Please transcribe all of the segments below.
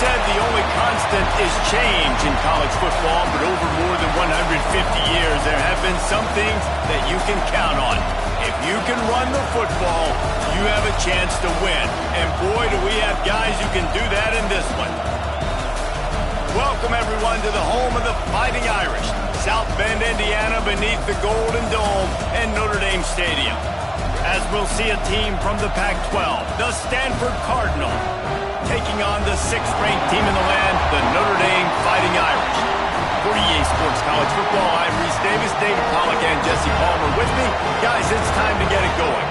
said the only constant is change in college football, but over more than 150 years, there have been some things that you can count on. If you can run the football, you have a chance to win. And boy, do we have guys who can do that in this one. Welcome, everyone, to the home of the Fighting Irish, South Bend, Indiana, beneath the Golden Dome and Notre Dame Stadium. As we'll see a team from the Pac-12, the Stanford Cardinals, taking on the 6th-ranked team in the land, the Notre Dame Fighting Irish. For EA Sports College Football, I'm Reese Davis, David Pollack, and Jesse Palmer with me. Guys, it's time to get it going.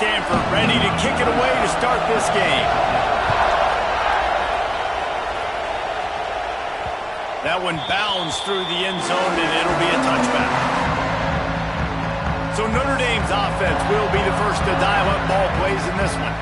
Stanford ready to kick it away to start this game. That one bounds through the end zone, and it'll be a touchback. So Notre Dame's offense will be the first to dial up ball plays in this one.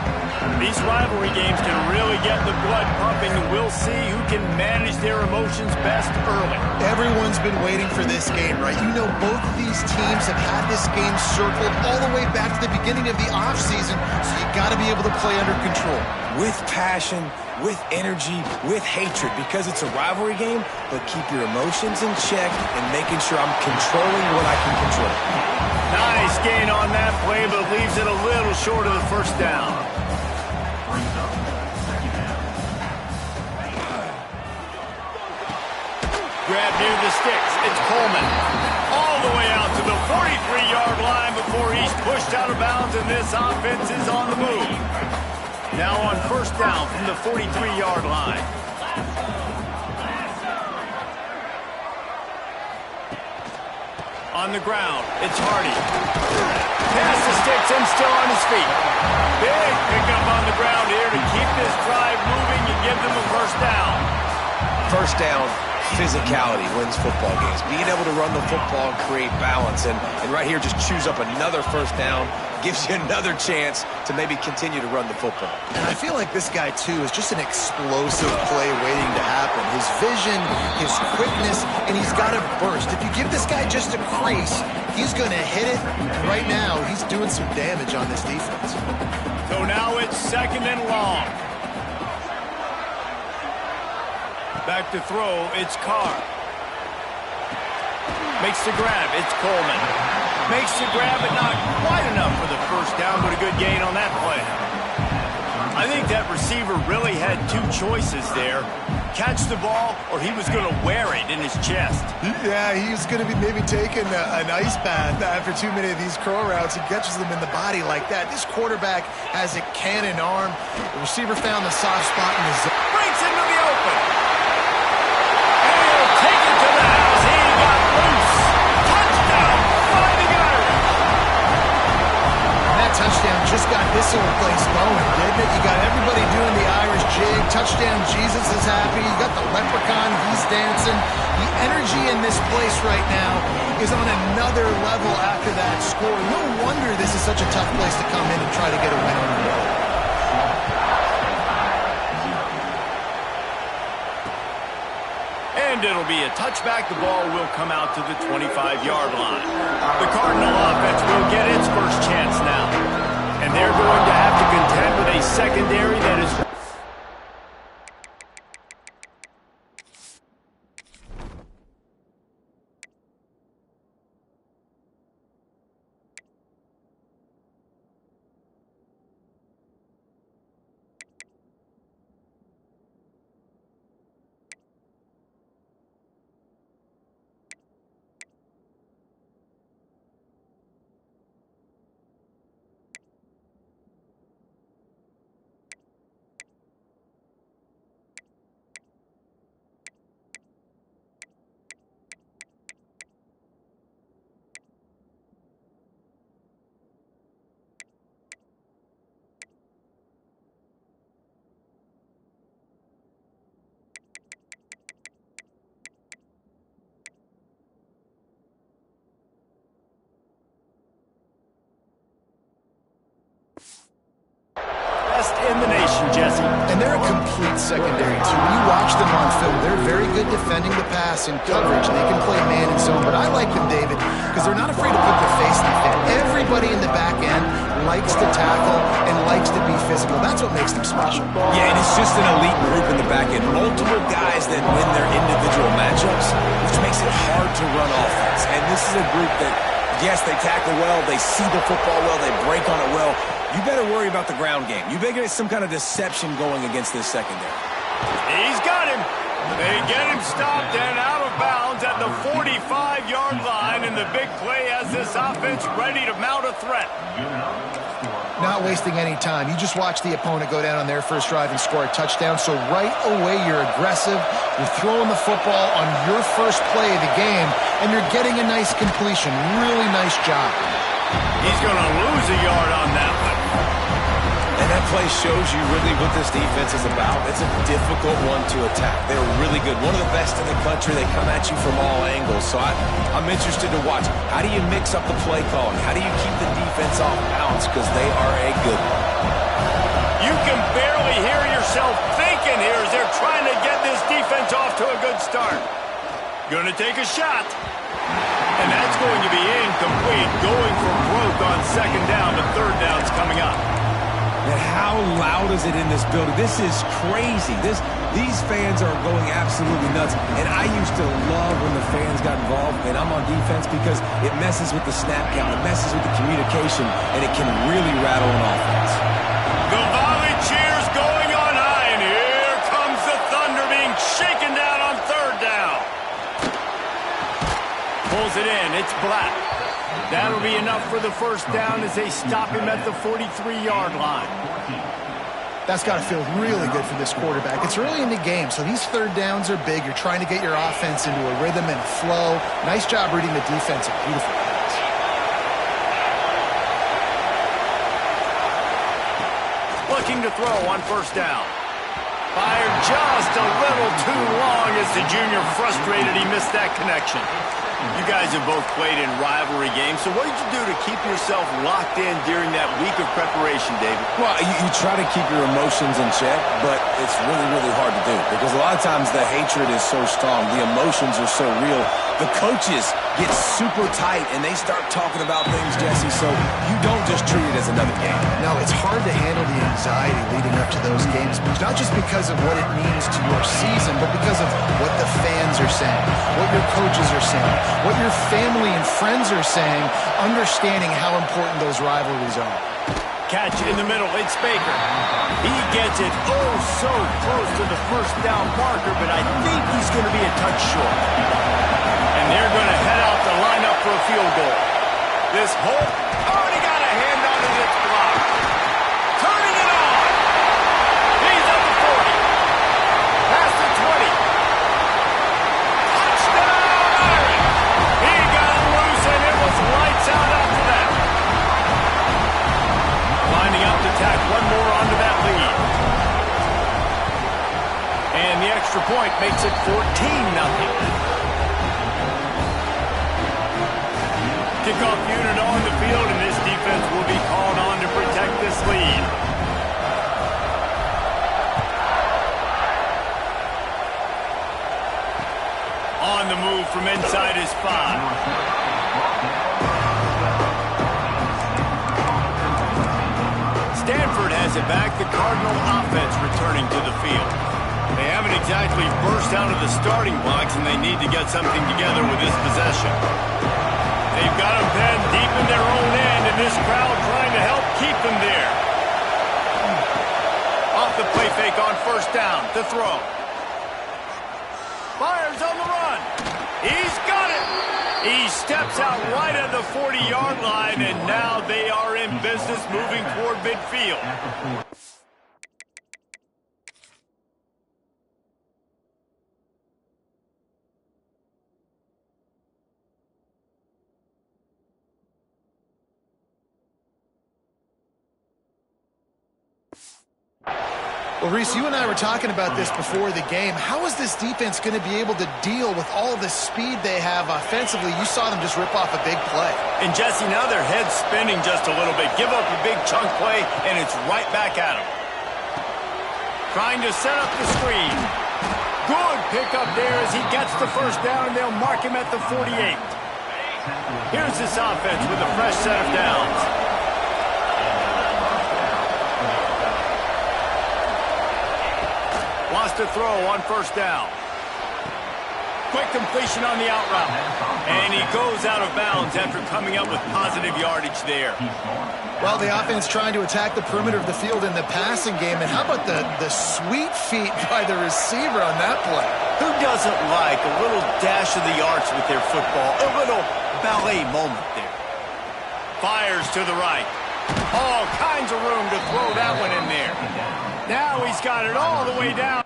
These rivalry games can really get the blood pumping, and we'll see who can manage their emotions best early. Everyone's been waiting for this game, right? You know, both of these teams have had this game circled all the way back to the beginning of the offseason, so you got to be able to play under control. With passion, with energy, with hatred, because it's a rivalry game, but keep your emotions in check and making sure I'm controlling what I can control. Nice gain on that play, but leaves it a little short of the first down. Grab near the sticks. It's Coleman. All the way out to the 43-yard line before he's pushed out of bounds, and this offense is on the move. Now on first down from the 43-yard line. On the ground, it's Hardy. Past the sticks and still on his feet. Big pickup on the ground here to keep this drive moving and give them a first down. First down, physicality wins football games. Being able to run the football and create balance. And right here, just choose up another first down. Gives you another chance to maybe continue to run the football. And I feel like this guy, too, is just an explosive play waiting to happen. His vision, his quickness, and he's got a burst. If you give this guy just a crease, he's going to hit it. And right now, he's doing some damage on this defense. So now it's second and long. Back to throw, it's Carr. Makes the grab, it's Coleman. Makes the grab, but not quite enough for the first down, but a good gain on that play. I think that receiver really had two choices there. Catch the ball, or he was going to wear it in his chest. Yeah, he's going to be maybe taking an ice bath after too many of these curl routes. He catches them in the body like that. This quarterback has a cannon arm. The receiver found the soft spot in the zone. Breaks into the open. And he'll take it to the house. He got loose. Touchdown, Fighting Irish. That touchdown just got this whole place going, didn't it? You got everybody doing the Irish jig. Touchdown, Jesus is happy. You got the leprechaun, he's dancing. The energy in this place right now is on another level after that score. No wonder this is such a tough place to come in and try to get a win on the road. And it'll be a touchback. The ball will come out to the 25-yard line. The Cardinal offense will get its first chance now. And they're going to have to contend with a secondary that is... best in the nation, Jesse. And they're a complete secondary, too. When you watch them on film, they're very good defending the pass in coverage. They can play man and zone. But I like them, David, because they're not afraid to put their face in the fit. Everybody in the back end likes to tackle and likes to be physical. That's what makes them special. Yeah, and it's just an elite group in the back end. Multiple guys that win their individual matchups, which makes it hard to run offense. And this is a group that, yes, they tackle well, they see the football well, they break on it well. You better worry about the ground game. You better get some kind of deception going against this secondary. He's got him. They get him stopped and out of bounds at the 45-yard line, and the big play has this offense ready to mount a threat. Not wasting any time. You just watch the opponent go down on their first drive and score a touchdown. So right away, you're aggressive. You're throwing the football on your first play of the game, and you're getting a nice completion. Really nice job. He's going to lose a yard on that one. And that play shows you really what this defense is about. It's a difficult one to attack. They're really good. One of the best in the country. They come at you from all angles. So I'm interested to watch. How do you mix up the play calling? How do you keep the defense off balance? Because they are a good one. You can barely hear yourself thinking here as they're trying to get this defense off to a good start. Going to take a shot. And that's going to be incomplete. Going for broke on second down. The third down's coming up. And how loud is it in this building? This is crazy. These fans are going absolutely nuts. And I used to love when the fans got involved, and I'm on defense because it messes with the snap count, it messes with the communication, and it can really rattle an offense. The volley cheers going on high, and here comes the thunder being shaken down on third down. Pulls it in. It's Black. That'll be enough for the first down as they stop him at the 43-yard line. That's got to feel really good for this quarterback. It's early in the game, so these third downs are big. You're trying to get your offense into a rhythm and a flow. Nice job reading the defense. A beautiful pass. Looking to throw on first down. Fired just a little too long as the junior frustrated he missed that connection. You guys have both played in rivalry games, so what did you do to keep yourself locked in during that week of preparation, David? Well, you try to keep your emotions in check, but it's really, really hard to do because a lot of times the hatred is so strong, the emotions are so real. The coaches get super tight, and they start talking about things, Jesse, so you don't just treat it as another game. No, it's hard to handle the anxiety leading up to those games, not just because of what it means to your season, but because of what the fans are saying, what your coaches are saying, what your family and friends are saying, understanding how important those rivalries are. Catch in the middle, it's Baker. He gets it oh so close to the first down marker, but I think he's going to be a touch short. And they're going to head out to line up for a field goal. This Holt already got a hand on it, it's blocked. Turning it on. He's at the 40. Past the 20. Touchdown, Iron. He got it loose, and it was lights out after that. Lining up to tack one more onto that lead. And the extra point makes it 14-0. Kickoff unit on the field, and this defense will be called on to protect this lead. On the move from inside his 5. Stanford has it back. The Cardinal offense returning to the field. They haven't exactly burst out of the starting blocks, and they need to get something together with this possession. They've got them pinned deep in their own end, and this crowd trying to help keep them there. Off the play fake on first down to throw. Fires on the run. He's got it. He steps out right at the 40-yard line, and now they are in business moving toward midfield. Well, Reese, you and I were talking about this before the game. How is this defense going to be able to deal with all of the speed they have offensively? You saw them just rip off a big play. And, Jesse, now their head's spinning just a little bit. Give up a big chunk play, and it's right back at them. Trying to set up the screen. Good pickup there as he gets the first down, and they'll mark him at the 48. Here's this offense with a fresh set of downs. Wants to throw on first down. Quick completion on the out route. And he goes out of bounds after coming up with positive yardage there. Well, the offense trying to attack the perimeter of the field in the passing game. And how about the sweet feet by the receiver on that play? Who doesn't like a little dash of the arts with their football? A little ballet moment there. Fires to the right. All kinds of room to throw that one in there. Now he's got it all the way down.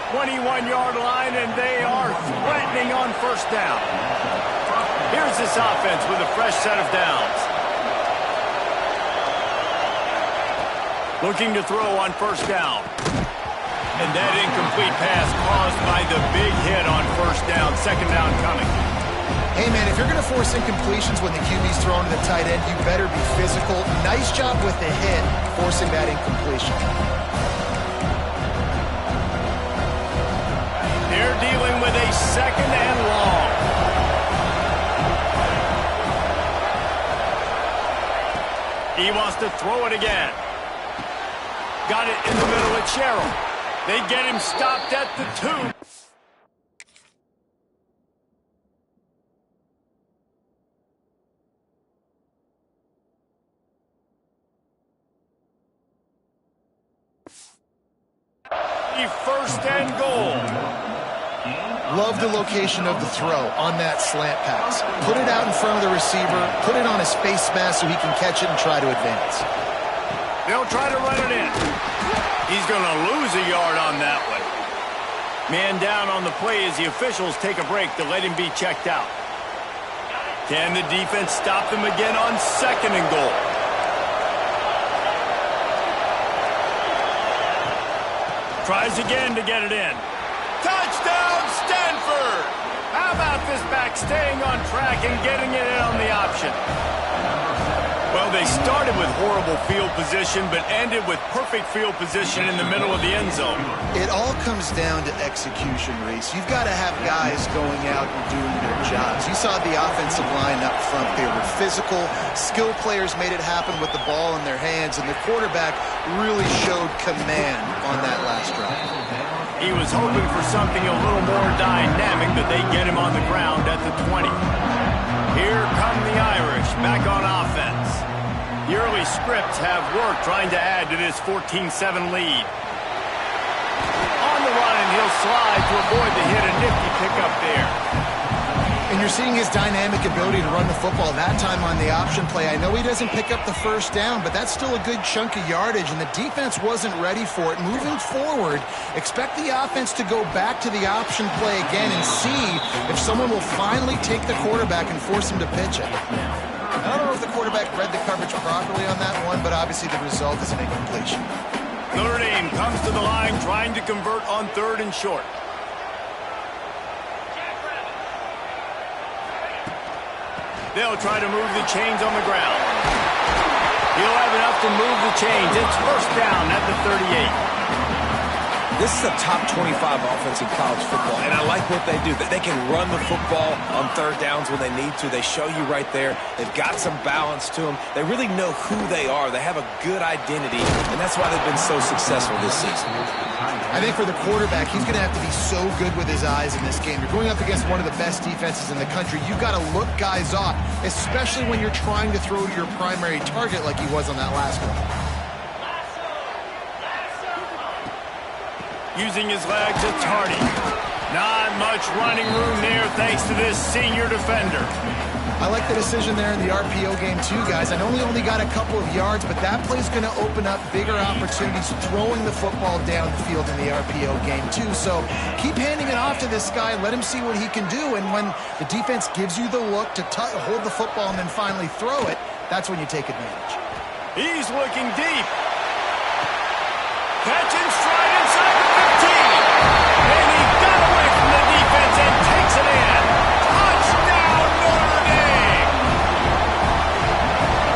.21-yard line, and they are threatening on first down. Here's this offense with a fresh set of downs. Looking to throw on first down. And that incomplete pass caused by the big hit on first down. Second down coming. Hey, man, if you're going to force incompletions when the QB's throwing to the tight end, you better be physical. Nice job with the hit, forcing that incompletion. They're dealing with a second and long. He wants to throw it again. Got it in the middle of Sherrill. They get him stopped at the 2. First and goal. Love the location of the throw on that slant pass. Put it out in front of the receiver, put it on his face mask so he can catch it and try to advance. They'll try to run it in. He's going to lose a yard on that one. Man down on the play as the officials take a break to let him be checked out. Can the defense stop them again on second and goal? Tries again to get it in. Touchdown, Stanford! How about this back staying on track and getting it in on the option? Well, they started with horrible field position, but ended with perfect field position in the middle of the end zone. It all comes down to execution, Reese. You've got to have guys going out and doing their jobs. You saw the offensive line up front. They were physical. Skill players made it happen with the ball in their hands, and the quarterback really showed command on that last drive. He was hoping for something a little more dynamic, but they get him on the ground at the 20. Here come the Irish, back on offense. The early scripts have worked trying to add to this 14-7 lead. On the run, and he'll slide to avoid the hit. A nifty pickup there. And you're seeing his dynamic ability to run the football that time on the option play. I know he doesn't pick up the first down, but that's still a good chunk of yardage, and the defense wasn't ready for it. Moving forward, expect the offense to go back to the option play again and see if someone will finally take the quarterback and force him to pitch it. I don't know if the quarterback read the coverage properly on that one, but obviously the result is an incompletion. Notre Dame comes to the line trying to convert on third and short. They'll try to move the chains on the ground. He'll have enough to move the chains. It's first down at the 38. This is a top 25 offense in college football, and I like what they do. They can run the football on third downs when they need to. They show you right there. They've got some balance to them. They really know who they are. They have a good identity, and that's why they've been so successful this season. I think for the quarterback, he's going to have to be so good with his eyes in this game. You're going up against one of the best defenses in the country. You've got to look guys off, especially when you're trying to throw to your primary target like he was on that last one. Using his legs, it's Hardy. Not much running room there thanks to this senior defender. I like the decision there in the RPO game too, guys. I know he only got a couple of yards, but that play's going to open up bigger opportunities throwing the football down the field in the RPO game too. So keep handing it off to this guy. Let him see what he can do. And when the defense gives you the look to hold the football and then finally throw it, that's when you take advantage. He's looking deep. Catch and stride inside the 15. And he got away from the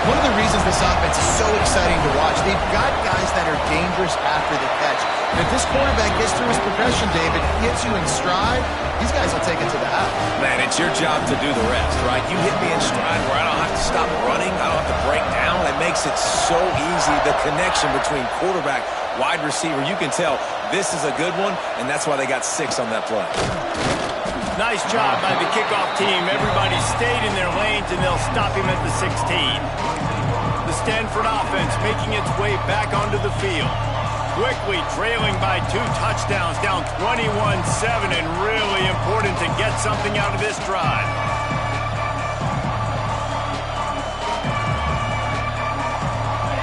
One of the reasons this offense is so exciting to watch, they've got guys that are dangerous after the catch. And if this quarterback gets through his progression, David, hits you in stride, these guys will take it to the house. Man, it's your job to do the rest, right? You hit me in stride where I don't have to stop running. I don't have to break down. It makes it so easy. The connection between quarterback, wide receiver, you can tell this is a good one, and that's why they got 6 on that play. Nice job by the kickoff team. Everybody stayed in their lanes, and they'll stop him at the 16. The Stanford offense making its way back onto the field. Quickly trailing by 2 touchdowns, down 21-7, and really important to get something out of this drive.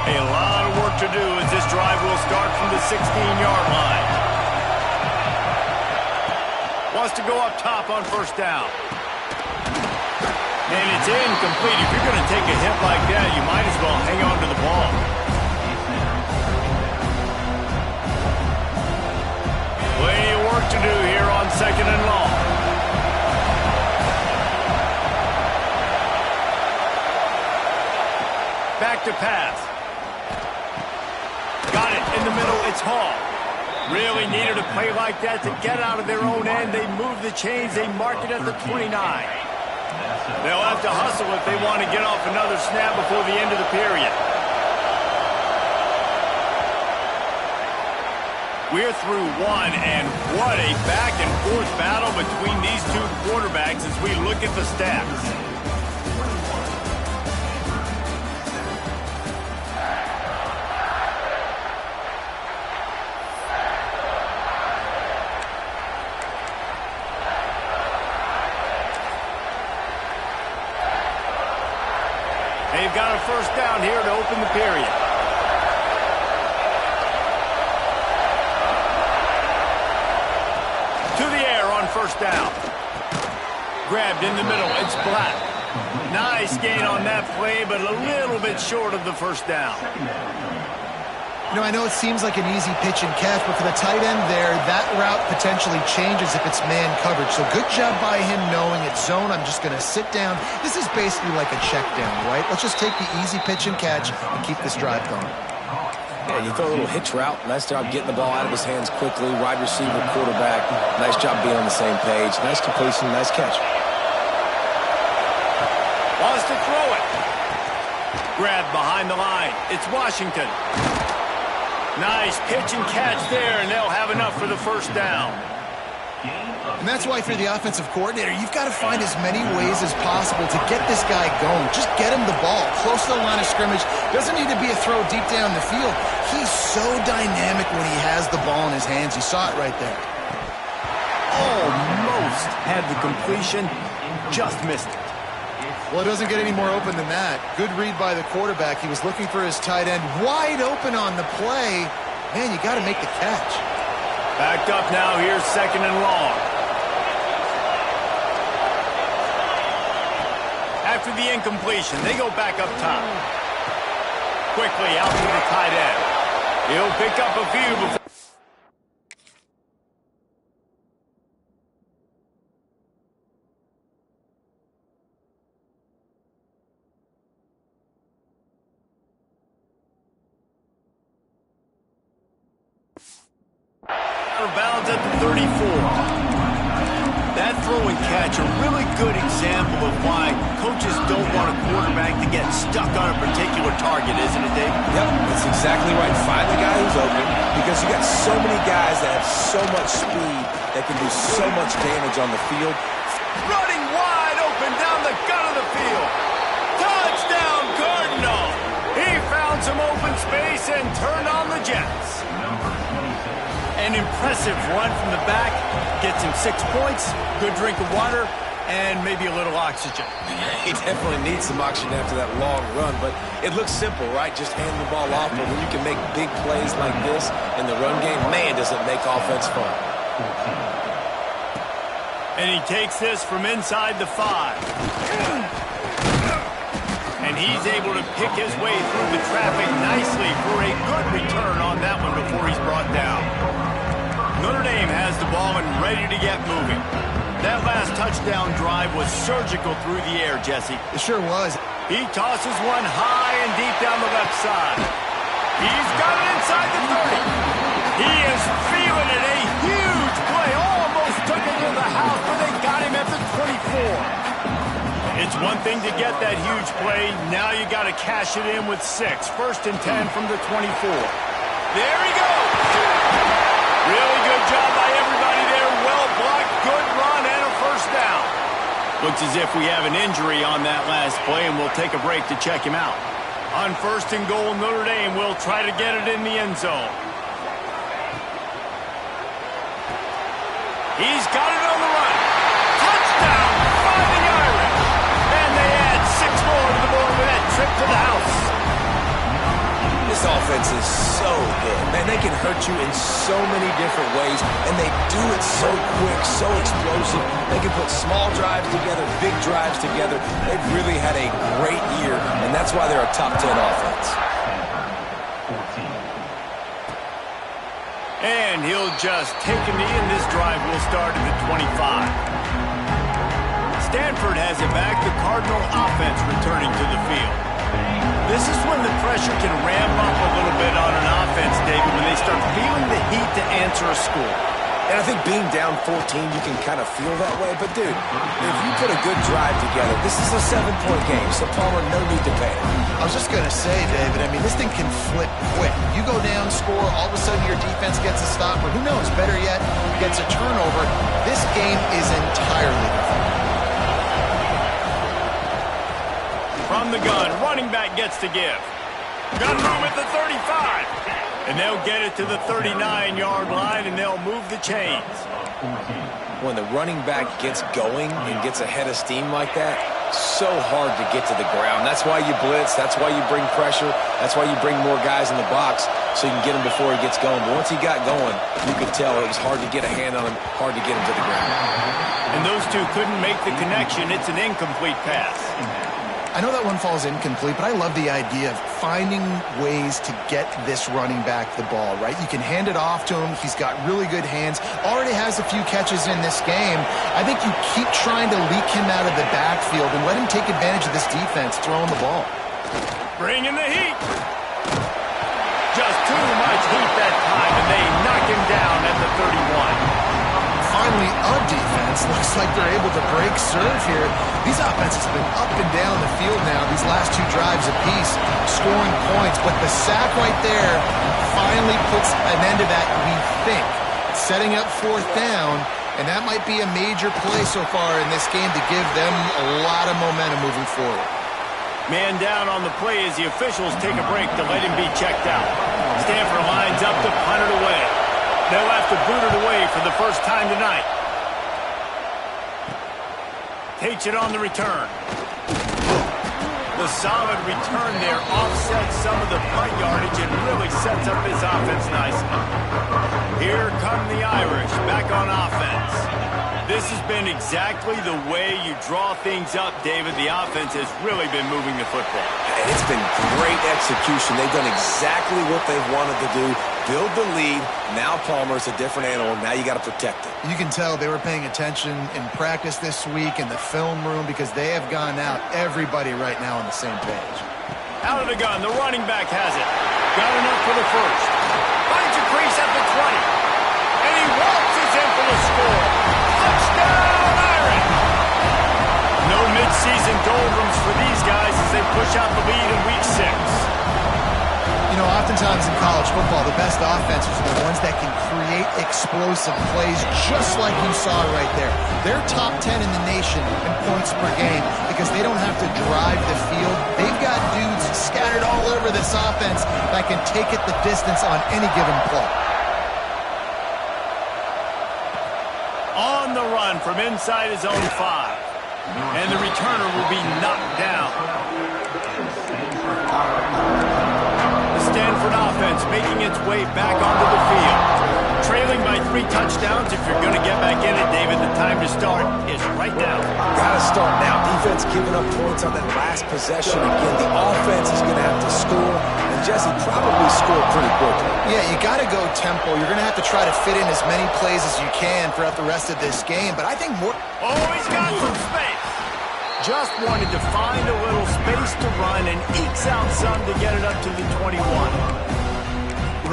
A lot of work to do as this drive will start from the 16-yard line. Wants to go up top on first down. And it's incomplete. If you're going to take a hit like that, you might as well hang on to the ball. Plenty of work to do here on 2nd and long. Back to pass. Got it in the middle. It's Hall. Really needed a play like that to get out of their own end. They move the chains. They mark it at the 29. They'll have to hustle if they want to get off another snap before the end of the period. We're through one, and what a back-and-forth battle between these two quarterbacks as we look at the stats. They've got a first down here to open the period. To the air on first down. Grabbed in the middle. It's Black. Nice gain on that play, but a little bit short of the first down. You know, I know it seems like an easy pitch and catch, but for the tight end there, that route potentially changes if it's man coverage. So good job by him knowing it's zone. I'm just going to sit down. This is basically like a check down, right? Let's just take the easy pitch and catch and keep this drive going. Yeah, you throw a little hitch route. Nice job getting the ball out of his hands quickly. Wide receiver, quarterback. Nice job being on the same page. Nice completion, nice catch. Wants to throw it. Grabbed behind the line. It's Washington. Nice pitch and catch there, and they'll have enough for the first down. And that's why, for the offensive coordinator, you've got to find as many ways as possible to get this guy going. Just get him the ball close to the line of scrimmage. Doesn't need to be a throw deep down the field. He's so dynamic when he has the ball in his hands. You saw it right there. Almost had the completion, just missed it. Well, it doesn't get any more open than that. Good read by the quarterback. He was looking for his tight end wide open on the play. Man, you got to make the catch. Backed up now. Here's 2nd and long. After the incompletion, they go back up top. Quickly out to the tight end. He'll pick up a few before. Bounds at the 34. That throw and catch, a really good example of why coaches don't want a quarterback to get stuck on a particular target, isn't it, Dave? Yep, that's exactly right. Find the guy who's open, because you got so many guys that have so much speed that can do so much damage on the field. Running wide open down the gut of the field. Touchdown, Cardinal! He found some open space and turned on the Jets. An impressive run from the back. Gets him 6 points, good drink of water, and maybe a little oxygen. He definitely needs some oxygen after that long run, but it looks simple, right? Just hand the ball off, but when you can make big plays like this in the run game, man, does it make offense fun. And he takes this from inside the 5. And he's able to pick his way through the traffic nicely for a good return on that one before he's brought down. Notre Dame has the ball and ready to get moving. That last touchdown drive was surgical through the air, Jesse. It sure was. He tosses one high and deep down the left side. He's got it inside the 30. He is feeling it. A huge play. Almost took it to the house, but they got him at the 24. It's one thing to get that huge play. Now you got to cash it in with 6. 1st and 10 from the 24. There he goes. Really good job by everybody there. Well blocked, good run, and a 1st down. Looks as if we have an injury on that last play, and we'll take a break to check him out. On 1st and goal, Notre Dame will try to get it in the end zone. He's got it on the run. Touchdown, Fighting Irish. And they add 6 more to the board with that trip to the house. This offense is so good. Man, they can hurt you in so many different ways, and they do it so quick, so explosive. They can put small drives together, big drives together. They've really had a great year, and that's why they're a top 10 offense. And he'll just take a knee, and this drive will start at the 25. Stanford has it back. The Cardinal offense returning to the field. This is when the pressure can ramp up a little bit on an offense, David, when they start feeling the heat to answer a score. And I think being down 14, you can kind of feel that way. But, dude, if you put a good drive together, this is a 7-point game, so Palmer, no need to panic. I was just going to say, David, I mean, this thing can flip quick. You go down, score, all of a sudden your defense gets a stop, or who knows, better yet, gets a turnover. This game is entirely different. From the gun, running back gets to give. Gun room at the 35. And they'll get it to the 39-yard line, and they'll move the chains. When the running back gets going and gets ahead of steam like that, so hard to get to the ground. That's why you blitz. That's why you bring pressure. That's why you bring more guys in the box so you can get him before he gets going. But once he got going, you could tell it was hard to get a hand on him, hard to get him to the ground. And those two couldn't make the connection. It's an incomplete pass. I know that one falls incomplete, but I love the idea of finding ways to get this running back the ball, right? You can hand it off to him. He's got really good hands. Already has a few catches in this game. I think you keep trying to leak him out of the backfield and let him take advantage of this defense throwing the ball. Bringing the heat. Just too much heat that time, and they knock him down at the 31. Finally, a defense looks like they're able to break serve here. These offenses have been up and down the field now, these last 2 drives apiece, scoring points. But the sack right there finally puts an end to that, we think. Setting up 4th down, and that might be a major play so far in this game to give them a lot of momentum moving forward. Man down on the play as the officials take a break to let him be checked out. Stanford lines up to punt it away. They'll have to boot it away for the first time tonight. Takes it on the return. The solid return there offsets some of the punt yardage and really sets up his offense nicely. Here come the Irish back on offense. This has been exactly the way you draw things up, David. The offense has really been moving the football. It's been great execution. They've done exactly what they've wanted to do. Build the lead. Now Palmer's a different animal. Now you got to protect it. You can tell they were paying attention in practice this week in the film room because they have gone out, everybody right now on the same page. Out of the gun, the running back has it. Got enough for the first. Finds a crease at the 20. And he waltzes in for the score. Touchdown, Irish! No midseason doldrums for these guys as they push out the lead in week 6. You know, oftentimes in college football, the best offenses are the ones that can create explosive plays just like you saw right there. They're top 10 in the nation in points per game because they don't have to drive the field. They've got dudes scattered all over this offense that can take it the distance on any given play. On the run from inside his own 5. And the returner will be knocked down. The Stanford offense making its way back onto the field. Trailing by 3 touchdowns. If you're going to get back in it, David, the time to start is right now. Got to start now. Defense giving up points on that last possession. Again, the offense is going to have to score. And Jesse probably scored pretty quickly. Yeah, you got to go tempo. You're going to have to try to fit in as many plays as you can throughout the rest of this game. But I think more... Oh, he's got some space. just wanted to find a little space to run and ekes out some to get it up to the 21.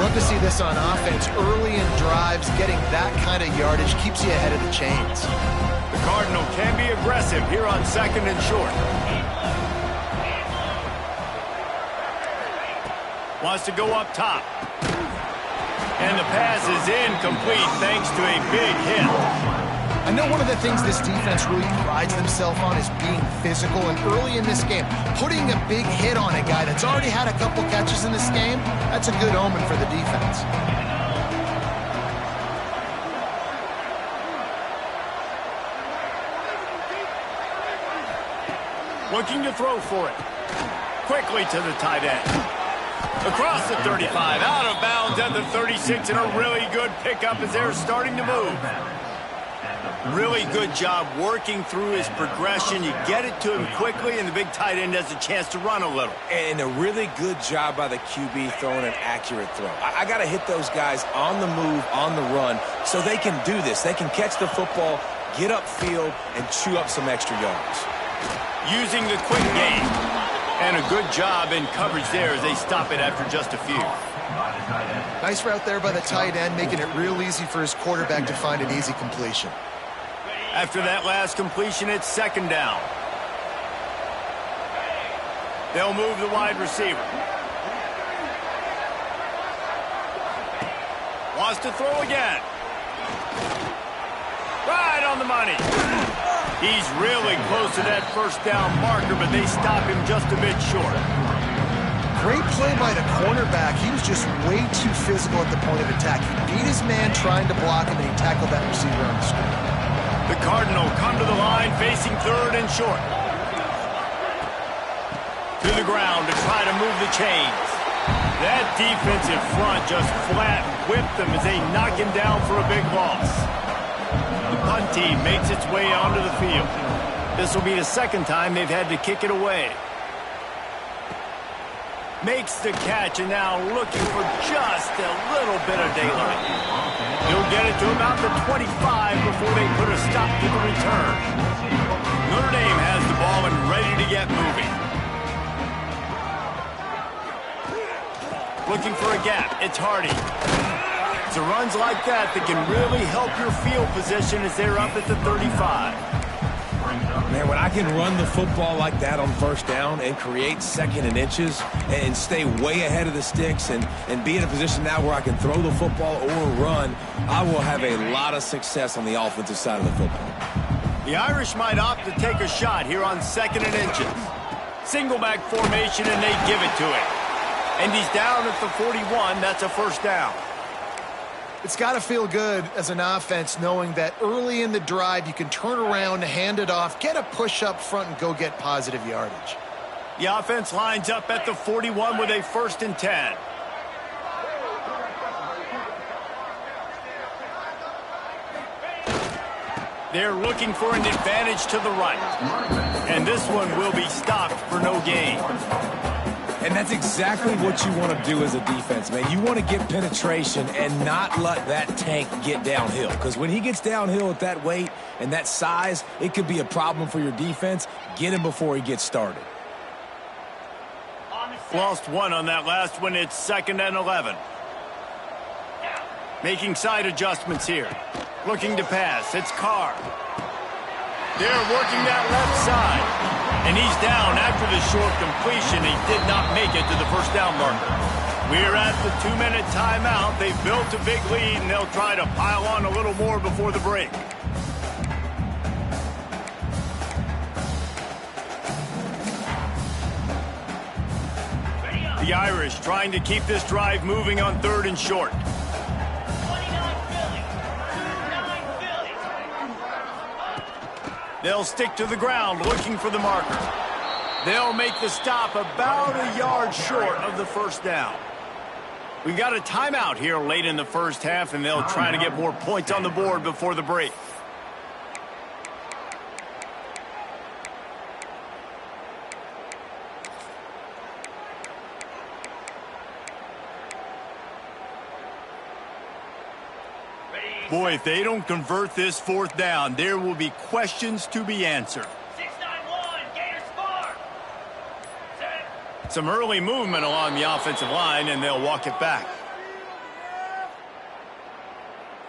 Love to see this on offense. Early in drives, getting that kind of yardage keeps you ahead of the chains. The Cardinal can be aggressive here on 2nd and short. Wants to go up top. And the pass is incomplete thanks to a big hit. I know one of the things this defense really prides themselves on is being physical, and early in this game, putting a big hit on a guy that's already had a couple catches in this game, that's a good omen for the defense. Looking to throw for it. Quickly to the tight end. Across the 35, out of bounds at the 36, and a really good pickup as they're starting to move. Really good job working through his progression. You get it to him quickly, and the big tight end has a chance to run a little. And a really good job by the QB throwing an accurate throw. I got to hit those guys on the move, on the run, so they can do this. They can catch the football, get upfield, and chew up some extra yards. Using the quick game. And a good job in coverage there as they stop it after just a few. Nice route there by the tight end, making it real easy for his quarterback to find an easy completion. After that last completion, it's 2nd down. They'll move the wide receiver. Wants to throw again. Right on the money. He's really close to that 1st down marker, but they stop him just a bit short. Great play by the cornerback. He was just way too physical at the point of attack. He beat his man trying to block him, and he tackled that receiver on the screen. The Cardinal come to the line facing 3rd and short. To the ground to try to move the chains. That defensive front just flat whipped them as they knock him down for a big loss. The punt team makes its way onto the field. This will be the 2nd time they've had to kick it away. Makes the catch and now looking for just a little bit of daylight. He'll get it to about the 25 before they put a stop to the return. Notre Dame has the ball and ready to get moving. Looking for a gap. It's Hardy. It's the runs like that that can really help your field position as they're up at the 35. Man, when I can run the football like that on 1st down and create 2nd and inches and stay way ahead of the sticks and be in a position now where I can throw the football or run, I will have a lot of success on the offensive side of the football. The Irish might opt to take a shot here on 2nd and inches. Single back formation, and they give it to him. And he's down at the 41. That's a 1st down. It's got to feel good as an offense knowing that early in the drive you can turn around, hand it off, get a push up front, and go get positive yardage. The offense lines up at the 41 with a 1st and 10. They're looking for an advantage to the right. And this one will be stopped for no gain. And that's exactly what you want to do as a defense, man. You want to get penetration and not let that tank get downhill. Because when he gets downhill at that weight and that size, it could be a problem for your defense. Get him before he gets started. Lost one on that last one. It's 2nd and 11. Making side adjustments here. Looking to pass. It's Carr. They're working that left side. And he's down after the short completion. He did not make it to the 1st down marker. We're at the 2-minute timeout. They've built a big lead, and they'll try to pile on a little more before the break. The Irish trying to keep this drive moving on 3rd and short. They'll stick to the ground looking for the marker. They'll make the stop about a yard short of the 1st down. We got a timeout here late in the 1st half, and they'll try to get more points on the board before the break. Boy, if they don't convert this 4th down, there will be questions to be answered. 691, Some early movement along the offensive line, and they'll walk it back.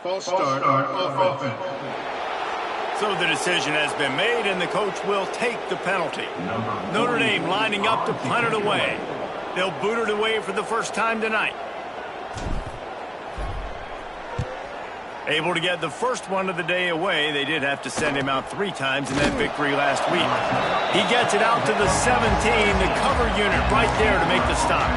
False start offense. So the decision has been made, and the coach will take the penalty. Notre Dame lining up to punt it away. They'll boot it away for the first time tonight. Able to get the first one of the day away. They did have to send him out 3 times in that victory last week. He gets it out to the 17, the cover unit right there to make the stop.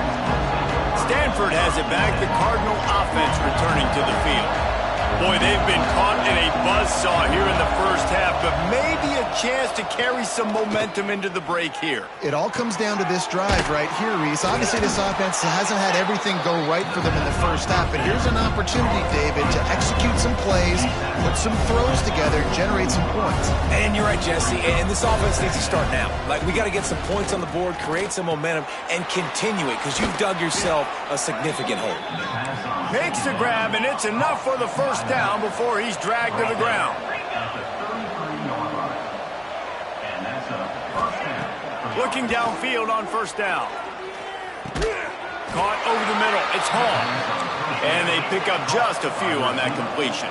Stanford has it back, the Cardinal offense returning to the field. Boy, they've been caught in a buzzsaw here in the first half, but maybe a chance to carry some momentum into the break here. It all comes down to this drive right here, Reese. Obviously, this offense hasn't had everything go right for them in the first half, but here's an opportunity, David, to execute some plays, put some throws together, generate some points. And you're right, Jesse, and this offense needs to start now. Like, we got to get some points on the board, create some momentum, and continue it, because you've dug yourself a significant hole. Makes the grab, and it's enough for the first down before he's dragged to the ground. Looking downfield on first down. Caught over the middle. It's Hall. And they pick up just a few on that completion.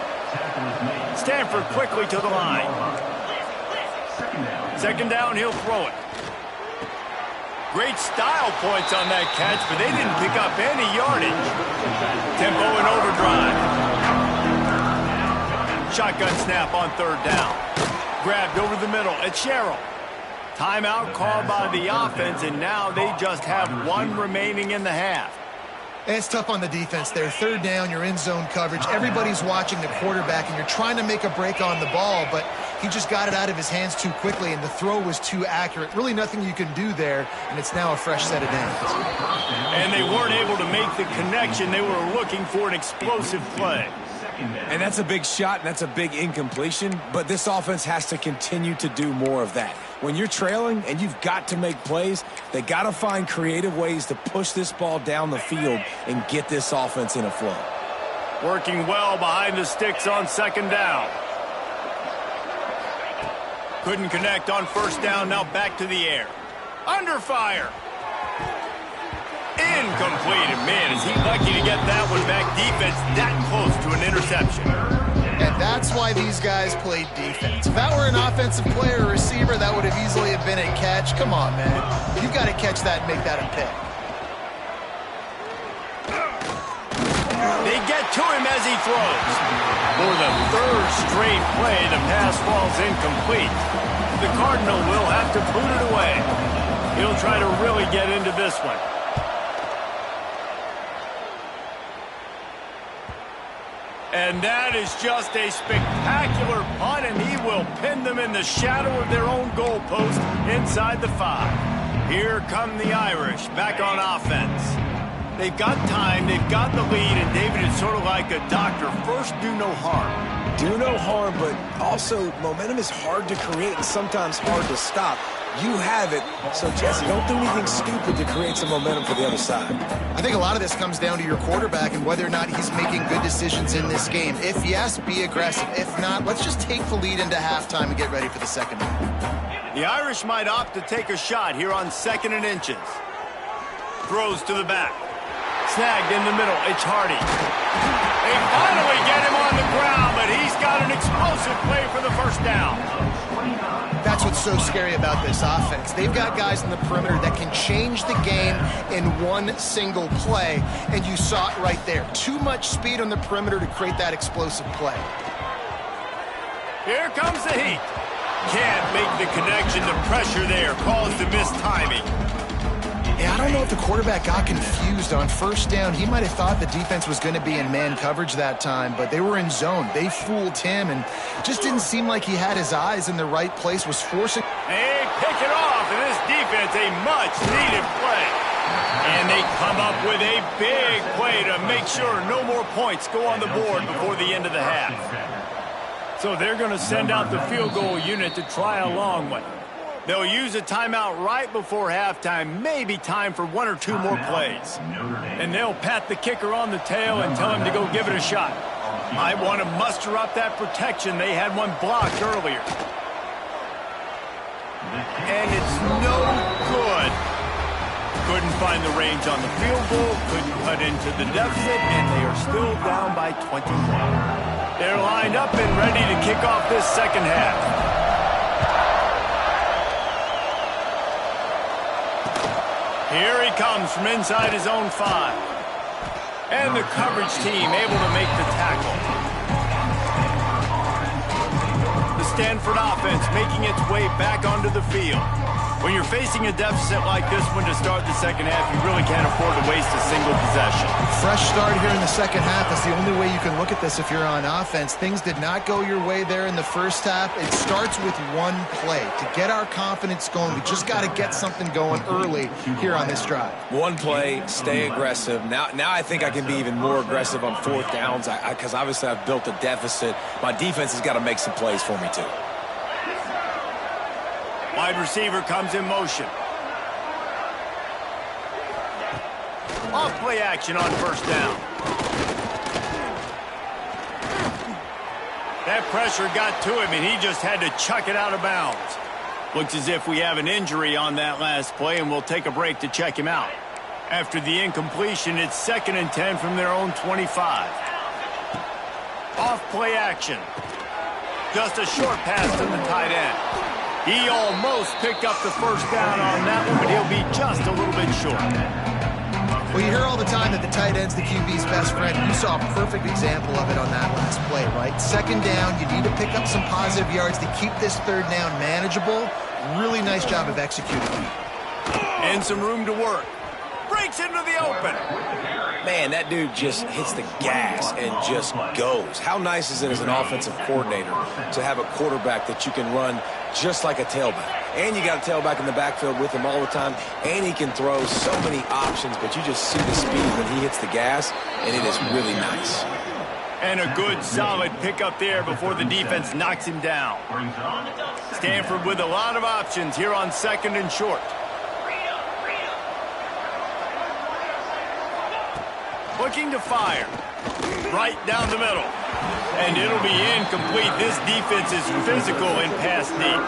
Stanford quickly to the line. Second down, he'll throw it. Great style points on that catch, but they didn't pick up any yardage. Tempo and overdrive. Shotgun snap on third down. Grabbed over the middle. It's Sherrill. Timeout called by the offense, and now they just have 1 remaining in the half. It's tough on the defense there. Third down, you're in zone coverage. Everybody's watching the quarterback, and you're trying to make a break on the ball, but he just got it out of his hands too quickly, and the throw was too accurate. Really nothing you can do there, and it's now a fresh set of downs. And they weren't able to make the connection. They were looking for an explosive play. And that's a big shot, and that's a big incompletion, but this offense has to continue to do more of that. When you're trailing and you've got to make plays, they got to find creative ways to push this ball down the field and get this offense in a flow. Working well behind the sticks on second down. Couldn't connect on first down, now back to the air. Under fire. Incomplete. And man, is he lucky to get that one back. Defense that close to an interception. And that's why these guys played defense. If that were an offensive player or receiver, that would have easily have been a catch. Come on, man. You've got to catch that and make that a pick. They get to him as he throws. For the 3rd straight play, the pass falls incomplete. The Cardinal will have to boot it away. He'll try to really get into this one. And that is just a spectacular punt, and he will pin them in the shadow of their own goalpost inside the 5. Here come the Irish back on offense. They've got time, they've got the lead, and David is sort of like a doctor. First, do no harm. Do no harm, but also momentum is hard to create and sometimes hard to stop. You have it, so Jesse, don't do anything stupid to create some momentum for the other side. I think a lot of this comes down to your quarterback and whether or not he's making good decisions in this game. If yes, be aggressive. If not, let's just take the lead into halftime and get ready for the second half. The Irish might opt to take a shot here on 2nd and inches. Throws to the back. Snagged in the middle. It's Hardy. They finally get him on the ground, but he's got an explosive play for the first down. That's what's so scary about this offense. They've got guys in the perimeter that can change the game in one single play, and you saw it right there. Too much speed on the perimeter to create that explosive play. Here comes the heat. Can't make the connection. The pressure there caused the missed timing. Yeah, I don't know if the quarterback got confused on first down. He might have thought the defense was going to be in man coverage that time, but they were in zone. They fooled him, and just didn't seem like he had his eyes in the right place, was forcing. They pick it off, and this defense, a much-needed play. And they come up with a big play to make sure no more points go on the board before the end of the half. So they're going to send out the field goal unit to try a long one. They'll use a timeout right before halftime, maybe time for 1 or 2 more plays. And they'll pat the kicker on the tail and tell him to go give it a shot. Might want to muster up that protection. They had one blocked earlier. And it's no good. Couldn't find the range on the field goal, couldn't cut into the deficit, and they are still down by 21. They're lined up and ready to kick off this second half. Here he comes from inside his own 5. And the coverage team able to make the tackle. The Stanford offense making its way back onto the field. When you're facing a deficit like this one to start the second half, you really can't afford to waste a single possession. Fresh start here in the second half. That's the only way you can look at this if you're on offense. Things did not go your way there in the first half. It starts with one play. To get our confidence going, we just got to get something going early here on this drive. One play, stay aggressive. Now I think I can be even more aggressive on fourth downs because obviously I've built a deficit. My defense has got to make some plays for me too. Wide receiver comes in motion. Off play action on first down. That pressure got to him, and he just had to chuck it out of bounds. Looks as if we have an injury on that last play, and we'll take a break to check him out. After the incompletion, it's 2nd and 10 from their own 25. Off play action. Just a short pass to the tight end. He almost picked up the first down on that one, but he'll be just a little bit short. Well, you hear all the time that the tight end's the QB's best friend. You saw a perfect example of it on that last play, right? 2nd down, you need to pick up some positive yards to keep this 3rd down manageable. Really nice job of executing. And some room to work. Breaks into the open. Man, that dude just hits the gas and just goes. How nice is it as an offensive coordinator to have a quarterback that you can run just like a tailback? And you got a tailback in the backfield with him all the time, and he can throw so many options, but you just see the speed when he hits the gas, and it is really nice. And a good, solid pickup there before the defense knocks him down. Stanford with a lot of options here on 2nd and short. Looking to fire. Right down the middle. And it'll be incomplete. This defense is physical and pass deep.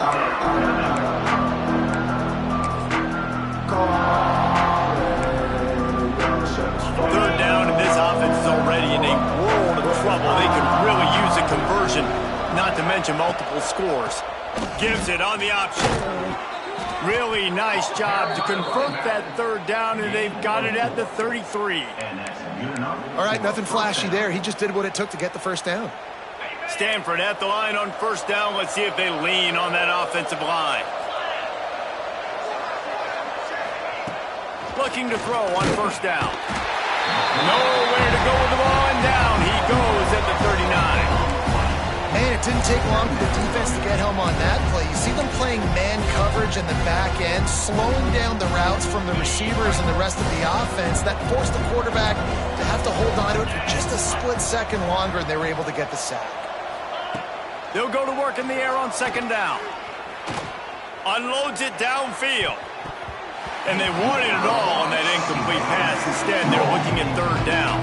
3rd down, and this offense is already in a world of trouble. They could really use a conversion, not to mention multiple scores. Gives it on the option. Really nice job to convert that 3rd down, and they've got it at the 33. All right, nothing flashy there. He just did what it took to get the first down. Stanford at the line on first down. Let's see if they lean on that offensive line. Looking to throw on first down. Nowhere to go with the ball, and down he goes at the 39. Man, it didn't take long for the defense to get home on that play. You see them playing man coverage in the back end, slowing down the routes from the receivers and the rest of the offense. That forced the quarterback to have to hold on to it for just a split second longer, and they were able to get the sack. They'll go to work in the air on 2nd down. Unloads it downfield. And they wanted it all on that incomplete pass. Instead, they're looking at 3rd down.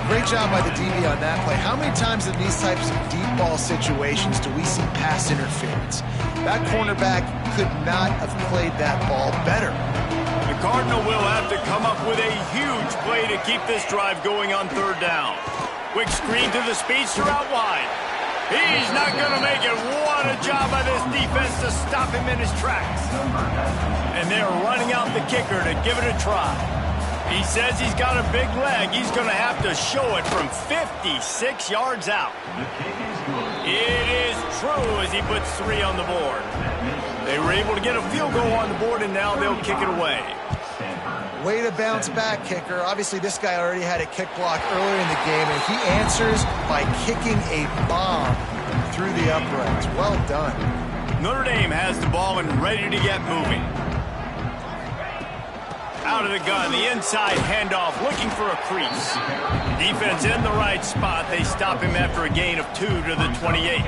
Great job by the DB on that play. How many times in these types of deep ball situations do we see pass interference? That cornerback could not have played that ball better. The Cardinal will have to come up with a huge play to keep this drive going on 3rd down. Quick screen to the speedster out wide. He's not going to make it. What a job by this defense to stop him in his tracks. And they're running out the kicker to give it a try. He says he's got a big leg. He's going to have to show it from 56 yards out. It is true as he puts 3 on the board. They were able to get a field goal on the board, and now they'll kick it away. Way to bounce back, kicker. Obviously, this guy already had a kick block earlier in the game, and he answers by kicking a bomb through the uprights. Well done. Notre Dame has the ball and ready to get moving. Out of the gun, the inside handoff, looking for a crease. Defense in the right spot. They stop him after a gain of 2 to the 28.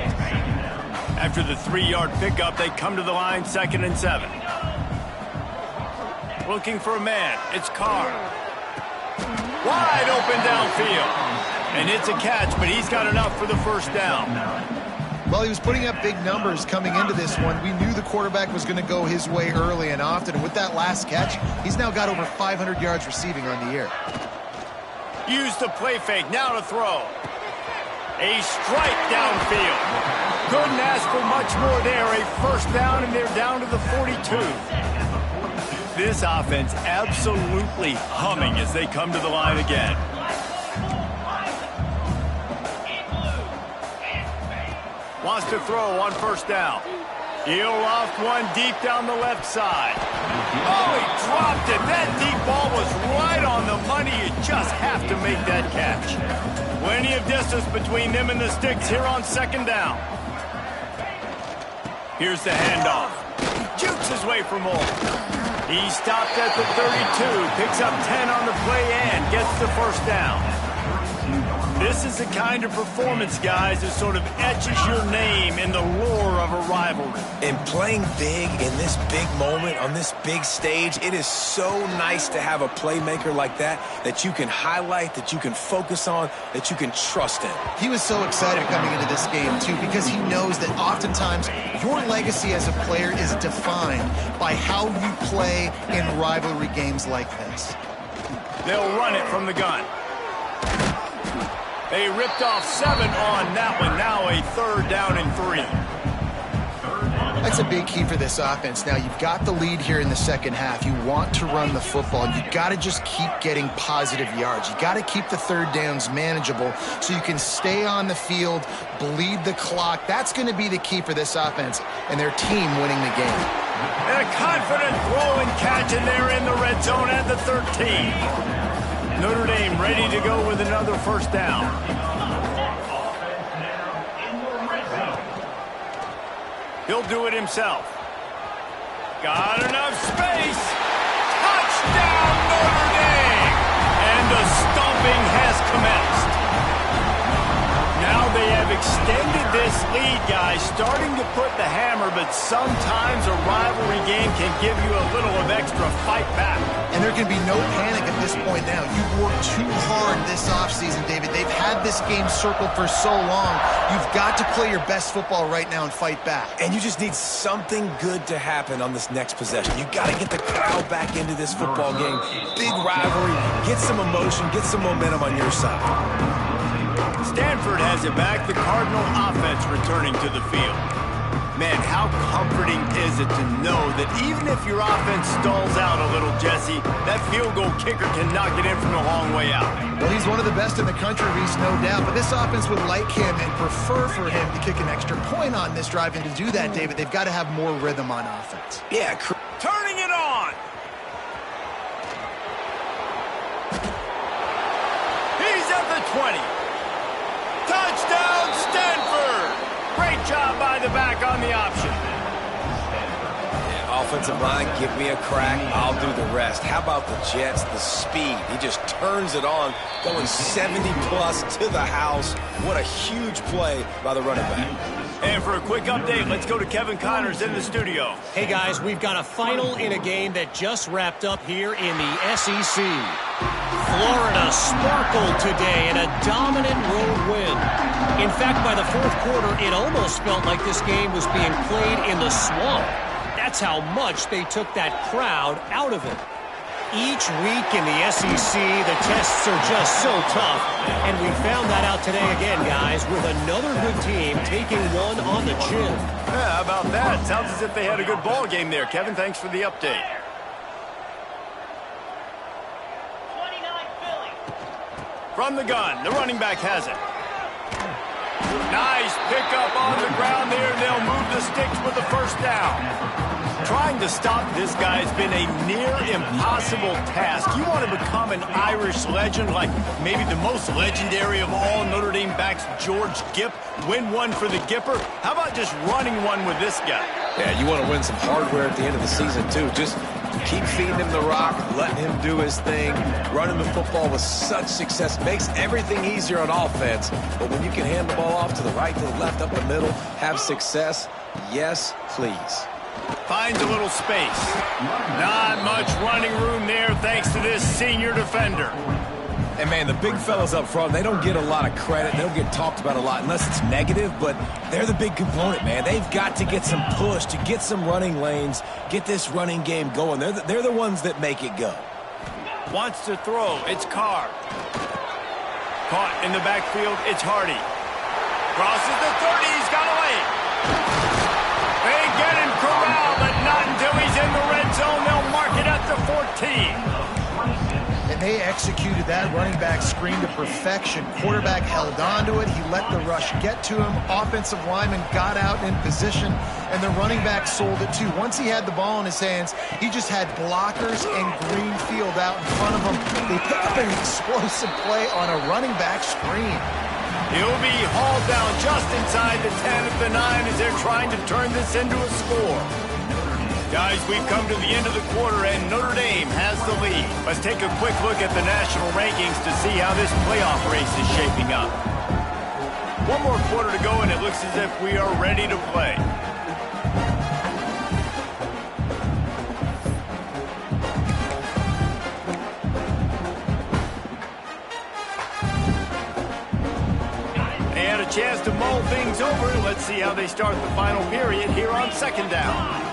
After the 3-yard pickup, they come to the line, 2nd and 7. Looking for a man. It's Carr. Wide open downfield. And it's a catch, but he's got enough for the first down. Well, he was putting up big numbers coming into this one. We knew the quarterback was going to go his way early and often. And with that last catch, he's now got over 500 yards receiving on the year. Use the play fake. Now to throw. A strike downfield. Couldn't ask for much more there. A first down, and they're down to the 42. This offense absolutely humming as they come to the line again. Wants to throw on first down. He'll loft one deep down the left side. Oh, he dropped it. That deep ball was right on the money. You just have to make that catch. Plenty of distance between them and the sticks here on second down. Here's the handoff. He jukes his way for more. He stopped at the 32, picks up 10 on the play and gets the first down. This is the kind of performance, guys, that sort of etches your name in the roar of a rivalry. And playing big in this big moment, on this big stage, it is so nice to have a playmaker like that you can highlight, that you can focus on, that you can trust in. He was so excited coming into this game, too, because he knows that oftentimes your legacy as a player is defined by how you play in rivalry games like this. They'll run it from the gun. They ripped off 7 on that one. Now a third down and 3. That's a big key for this offense. Now, you've got the lead here in the second half. You want to run the football. You got to just keep getting positive yards. You got to keep the third downs manageable so you can stay on the field, bleed the clock. That's going to be the key for this offense and their team winning the game. And a confident throw and catch, and they're in the red zone at the 13. Notre Dame ready to go with another first down. He'll do it himself. Got enough space. Touchdown, Notre Dame! And the stomping has commenced. Now they have extended this lead, guys, starting to put the hammer, but sometimes a rivalry game can give you a little of extra fight back. And there can be no panic at this point now. You've worked too hard this offseason, David. They've had this game circled for so long. You've got to play your best football right now and fight back. And you just need something good to happen on this next possession. You got to get the crowd back into this football game. Big rivalry. Get some emotion. Get some momentum on your side. Stanford has it back. The Cardinal offense returning to the field. Man, how comforting is it to know that even if your offense stalls out a little, Jesse, that field goal kicker can knock it in from a long way out. Well, he's one of the best in the country, Reese, no doubt. But this offense would like him and prefer for him to kick an extra point on this drive. And to do that, David, they've got to have more rhythm on offense. Yeah, turning it on. He's at the 20. Touchdown, Stanford! Great job by the back on the option. Yeah, offensive line, give me a crack. I'll do the rest. How about the Jets? The speed. He just turns it on, going 70-plus to the house. What a huge play by the running back. And for a quick update, let's go to Kevin Connors in the studio. Hey, guys, we've got a final in a game that just wrapped up here in the SEC. Florida sparkled today in a dominant road win. In fact, by the fourth quarter, it almost felt like this game was being played in the swamp. That's how much they took that crowd out of it. Each week in the SEC, the tests are just so tough, and we found that out today again, guys, with another good team taking one on the chin. Yeah, how about that? Sounds as if they had a good ball game there. Kevin, thanks for the update. From the gun, the running back has it. Nice pickup on the ground there. They'll move the sticks with the first down. Trying to stop this guy has been a near impossible task. You want to become an Irish legend, like maybe the most legendary of all Notre Dame backs, George Gipp, win one for the Gipper. How about just running one with this guy? Yeah, you want to win some hardware at the end of the season, too. Just keep feeding him the rock, letting him do his thing. Running the football with such success makes everything easier on offense. But when you can hand the ball off to the right, to the left, up the middle, have success, yes, please. Finds a little space. Not much running room there thanks to this senior defender. And, man, the big fellas up front, they don't get a lot of credit. They don't get talked about a lot unless it's negative, but they're the big component, man. They've got to get some push, to get some running lanes, get this running game going. They're the ones that make it go. Wants to throw. It's Carr. Caught in the backfield. It's Hardy. Crosses the 30. He's got away. They get him corralled, but not until he's in the red zone. They'll mark it at the 14. And they executed that running back screen to perfection. Quarterback held on to it. He let the rush get to him. Offensive lineman got out in position, and the running back sold it too. Once he had the ball in his hands, he just had blockers and green field out in front of him. They pick up an explosive play on a running back screen. He'll be hauled down just inside the 10 at the 9 as they're trying to turn this into a score. Guys, we've come to the end of the quarter, and Notre Dame has the lead. Let's take a quick look at the national rankings to see how this playoff race is shaping up. One more quarter to go, and it looks as if we are ready to play. They had a chance to mull things over. Let's see how they start the final period here on second down.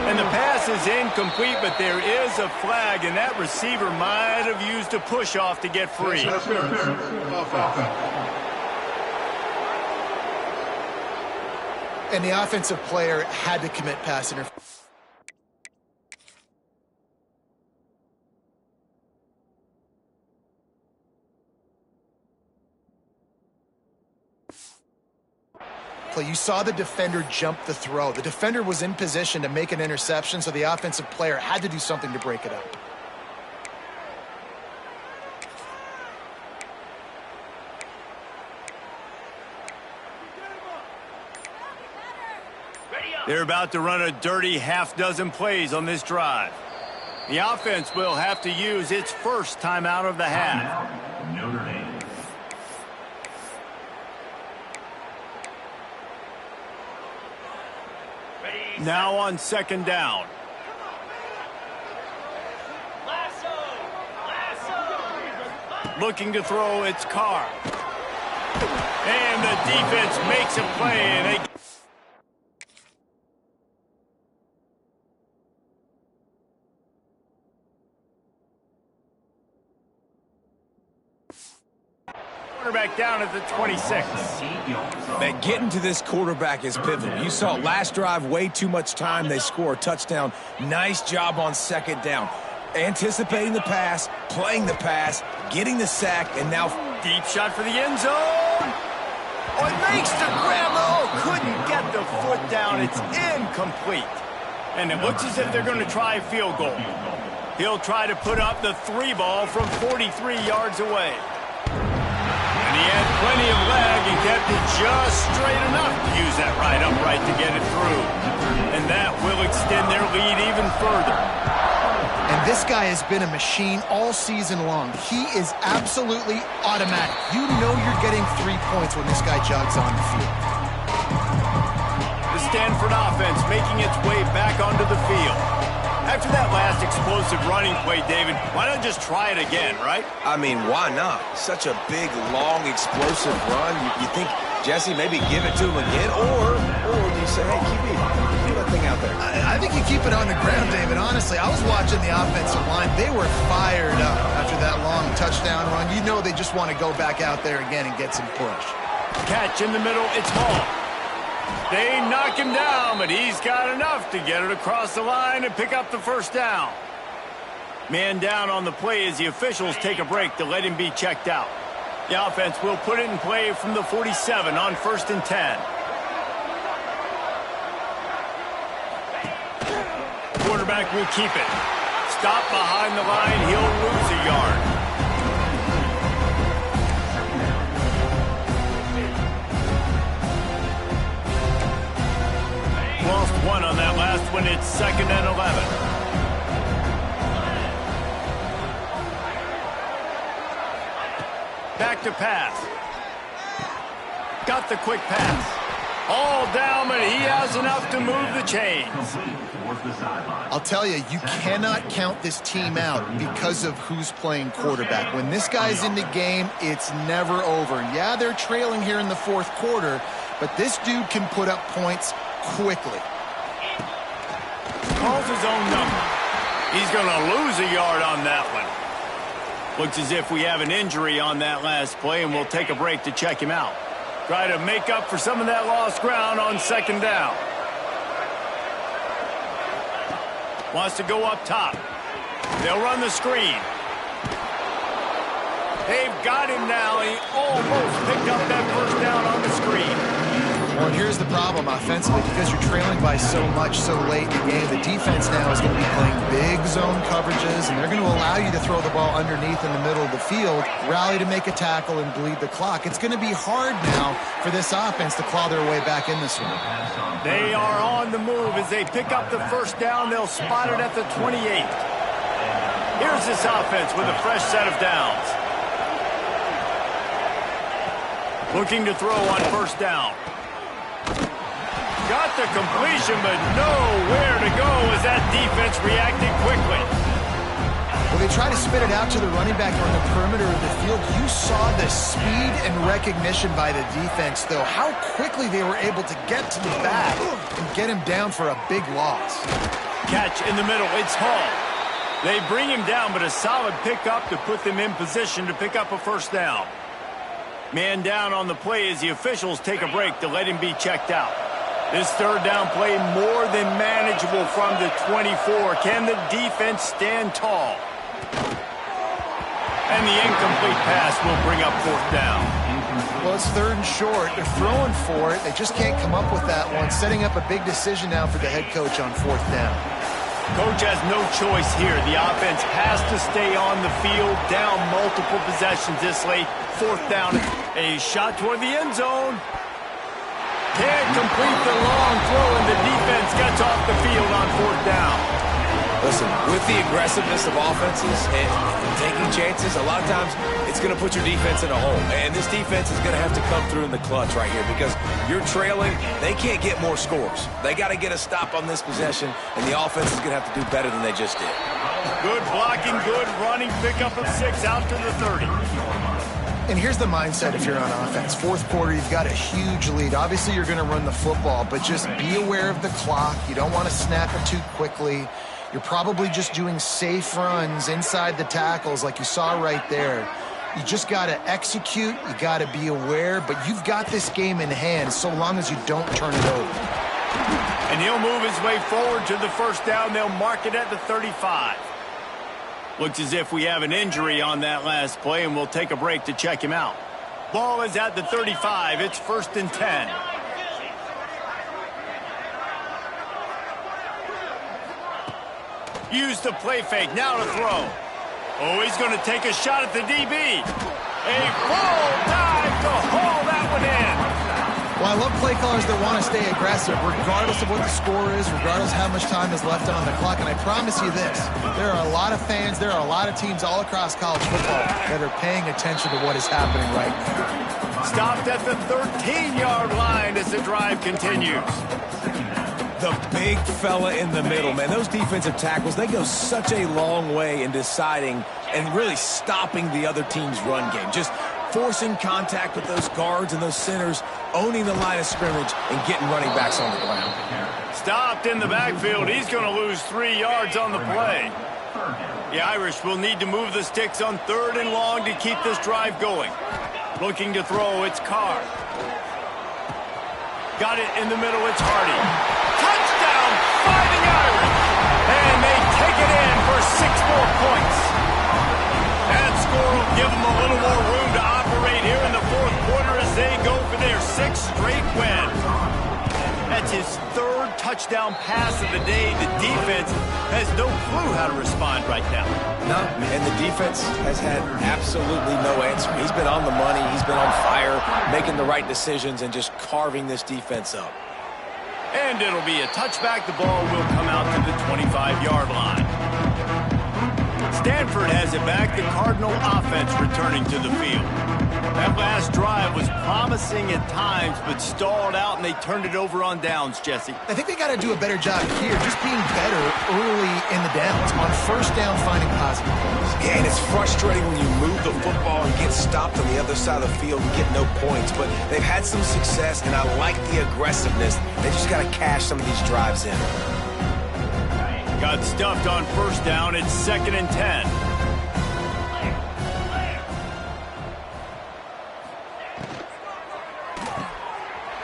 And the pass is incomplete, but there is a flag, and that receiver might have used a push-off to get free. And the offensive player had to commit pass interference. You saw the defender jump the throw. The defender was in position to make an interception, so the offensive player had to do something to break it up. They're about to run a dirty half-dozen plays on this drive. The offense will have to use its first timeout of the half. Notre Dame. Now on second down. Looking to throw, it's Carr. And the defense makes a play, and they... Quarterback down at the 26. Man, getting to this quarterback is pivotal. You saw last drive, way too much time. They score a touchdown. Nice job on second down. Anticipating the pass, playing the pass, getting the sack, and now... Deep shot for the end zone. Oh, it makes the grab. Oh, couldn't get the foot down. It's incomplete. And it looks as if they're going to try a field goal. He'll try to put up the 3 ball from 43 yards away. And he had plenty of leg and kept it just straight enough to use that right upright to get it through. And that will extend their lead even further. And this guy has been a machine all season long. He is absolutely automatic. You know you're getting 3 points when this guy jogs on the field. The Stanford offense making its way back onto the field. After that last explosive running play, David, why not just try it again, right? I mean, why not? Such a big, long, explosive run. You think, Jesse, maybe give it to him again? Or do you say, hey, keep that thing out there? I think you keep it on the ground, David. Honestly, I was watching the offensive line. They were fired up after that long touchdown run. You know they just want to go back out there again and get some push. Catch in the middle, it's Hall. They knock him down, but he's got enough to get it across the line and pick up the first down. Man down on the play as the officials take a break to let him be checked out. The offense will put it in play from the 47 on 1st and 10. Quarterback will keep it. Stop behind the line, he'll lose a yard. Lost 1 on that last one. It's 2nd and 11. Back to pass. Got the quick pass. All down, but he has enough to move the chains. I'll tell you, you cannot count this team out because of who's playing quarterback. When this guy's in the game, it's never over. Yeah, they're trailing here in the fourth quarter, but this dude can put up points quickly. Calls his own number. He's going to lose a yard on that one. Looks as if we have an injury on that last play, and we'll take a break to check him out. Try to make up for some of that lost ground on second down. Wants to go up top. They'll run the screen. They've got him now. He almost picked up that first down on the screen. Well, and here's the problem offensively. Because you're trailing by so much so late in the game, the defense now is going to be playing big zone coverages, and they're going to allow you to throw the ball underneath in the middle of the field, rally to make a tackle, and bleed the clock. It's going to be hard now for this offense to claw their way back in this one. They are on the move as they pick up the first down. They'll spot it at the 28. Here's this offense with a fresh set of downs. Looking to throw on first down. Got the completion, but nowhere to go as that defense reacted quickly. Well, they try to spit it out to the running back on the perimeter of the field. You saw the speed and recognition by the defense, though. How quickly they were able to get to the back and get him down for a big loss. Catch in the middle. It's Hall. They bring him down, but a solid pickup to put them in position to pick up a first down. Man down on the play as the officials take a break to let him be checked out. This third down play more than manageable from the 24. Can the defense stand tall? And the incomplete pass will bring up fourth down. Well, it's third and short. They're throwing for it. They just can't come up with that one. Setting up a big decision now for the head coach on fourth down. Coach has no choice here. The offense has to stay on the field, down multiple possessions this late. Fourth down. A shot toward the end zone. Can't complete the long throw, and the defense gets off the field on fourth down. Listen, with the aggressiveness of offenses and taking chances, a lot of times it's going to put your defense in a hole. And this defense is going to have to come through in the clutch right here because you're trailing. They can't get more scores. They got to get a stop on this possession, and the offense is going to have to do better than they just did. Good blocking, good running, pickup of 6 out to the 30. And here's the mindset if you're on offense. Fourth quarter, you've got a huge lead. Obviously, you're going to run the football, but just be aware of the clock. You don't want to snap it too quickly. You're probably just doing safe runs inside the tackles like you saw right there. You just got to execute. You got to be aware, but you've got this game in hand so long as you don't turn it over. And he'll move his way forward to the first down. They'll mark it at the 35. Looks as if we have an injury on that last play, and we'll take a break to check him out. Ball is at the 35. It's 1st and 10. Use the play fake. Now to throw. Oh, he's going to take a shot at the DB. A full dive to haul that one in. Well, I love play callers that want to stay aggressive, regardless of what the score is, regardless of how much time is left on the clock. And I promise you this, there are a lot of fans, there are a lot of teams all across college football that are paying attention to what is happening right now. Stopped at the 13-yard line as the drive continues. The big fella in the middle, man. Those defensive tackles, they go such a long way in deciding and really stopping the other team's run game. Just forcing contact with those guards and those centers, owning the line of scrimmage, and getting running backs on the ground. Stopped in the backfield. He's going to lose 3 yards on the play. The Irish will need to move the sticks on 3rd and long to keep this drive going. Looking to throw, it's Carr. Got it in the middle, it's Hardy. Touchdown, Fighting Irish! And they take it in for 6 more points. That score will give them a little more room to operate here in the fourth quarter as they go for their 6th straight win. That's his 3rd touchdown pass of the day. The defense has no clue how to respond right now. No, and the defense has had absolutely no answer. He's been on the money. He's been on fire, making the right decisions and just carving this defense up. And it'll be a touchback. The ball will come out to the 25-yard line. Stanford has it back. The Cardinal offense returning to the field. That last drive was promising at times, but stalled out, and they turned it over on downs, Jesse. I think they got to do a better job here, just being better early in the downs. On first down, finding positive plays. Yeah, and it's frustrating when you move the football and get stopped on the other side of the field and get no points. But they've had some success, and I like the aggressiveness. They just got to cash some of these drives in. Got stuffed on first down. It's 2nd and 10.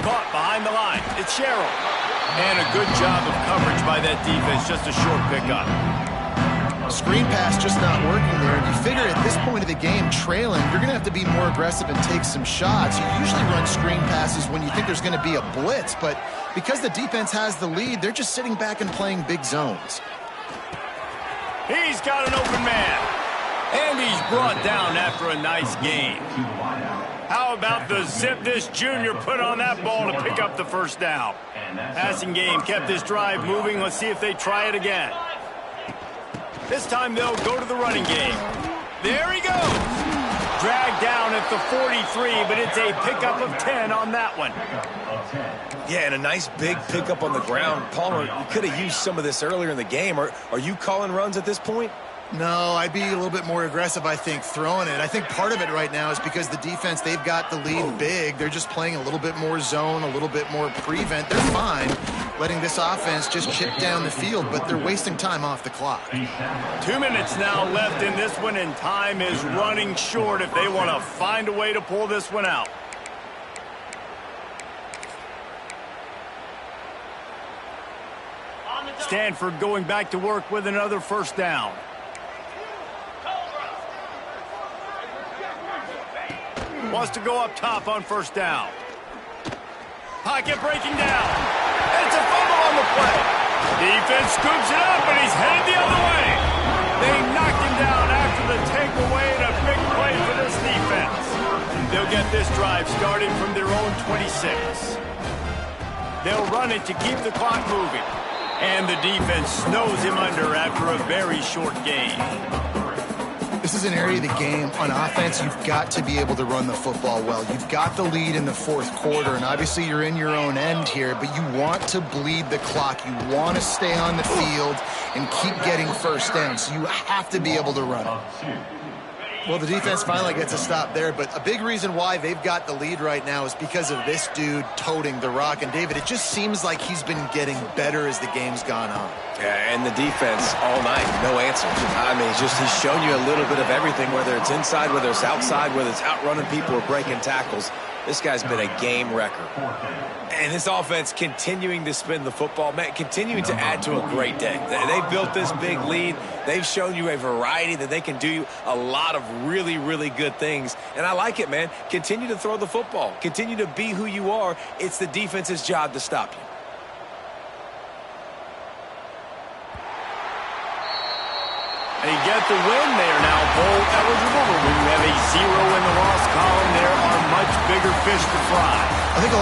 Caught behind the line. It's Sherrill. And a good job of coverage by that defense. Just a short pickup. Screen pass just not working there. And you figure at this point of the game, trailing, you're going to have to be more aggressive and take some shots. You usually run screen passes when you think there's going to be a blitz. But because the defense has the lead, they're just sitting back and playing big zones. He's got an open man. And he's brought down after a nice gain. How about the zip this junior put on that ball to pick up the first down? Passing game kept this drive moving. Let's see if they try it again. This time they'll go to the running game. There he goes. Dragged down at the 43, but it's a pickup of 10 on that one. Yeah, and a nice big pickup on the ground. Palmer, you could have used some of this earlier in the game. Are you calling runs at this point? No, I'd be a little bit more aggressive, I think, throwing it. I think part of it right now is because the defense, they've got the lead big. They're just playing a little bit more zone, a little bit more prevent. They're fine letting this offense just chip down the field, but they're wasting time off the clock. 2 minutes now left in this one, and time is running short if they want to find a way to pull this one out. Stanford going back to work with another first down. Wants to go up top on first down. Pocket breaking down. It's a fumble on the play. Defense scoops it up, and he's headed the other way. They knocked him down after the takeaway, and a big play for this defense. They'll get this drive started from their own 26. They'll run it to keep the clock moving. And the defense snows him under after a very short game. This is an area of the game on offense you've got to be able to run the football well. You've got the lead in the fourth quarter, and obviously you're in your own end here, but you want to bleed the clock. You want to stay on the field and keep getting first down, so you have to be able to run it. Well, the defense finally gets a stop there, but a big reason why they've got the lead right now is because of this dude toting the rock. And, David, it just seems like he's been getting better as the game's gone on. Yeah, and the defense all night, no answer. I mean, he's shown you a little bit of everything, whether it's inside, whether it's outside, whether it's outrunning people or breaking tackles. This guy's been a game wrecker. And his offense continuing to spin the football, man, continuing to add to a great day. They built this big lead. They've shown you a variety that they can do a lot of really, really good things. And I like it, man. Continue to throw the football. Continue to be who you are. It's the defense's job to stop you. They get the win. They are now bowl eligible. But when you have a 0 in the loss column, there are much bigger fish to fry. I think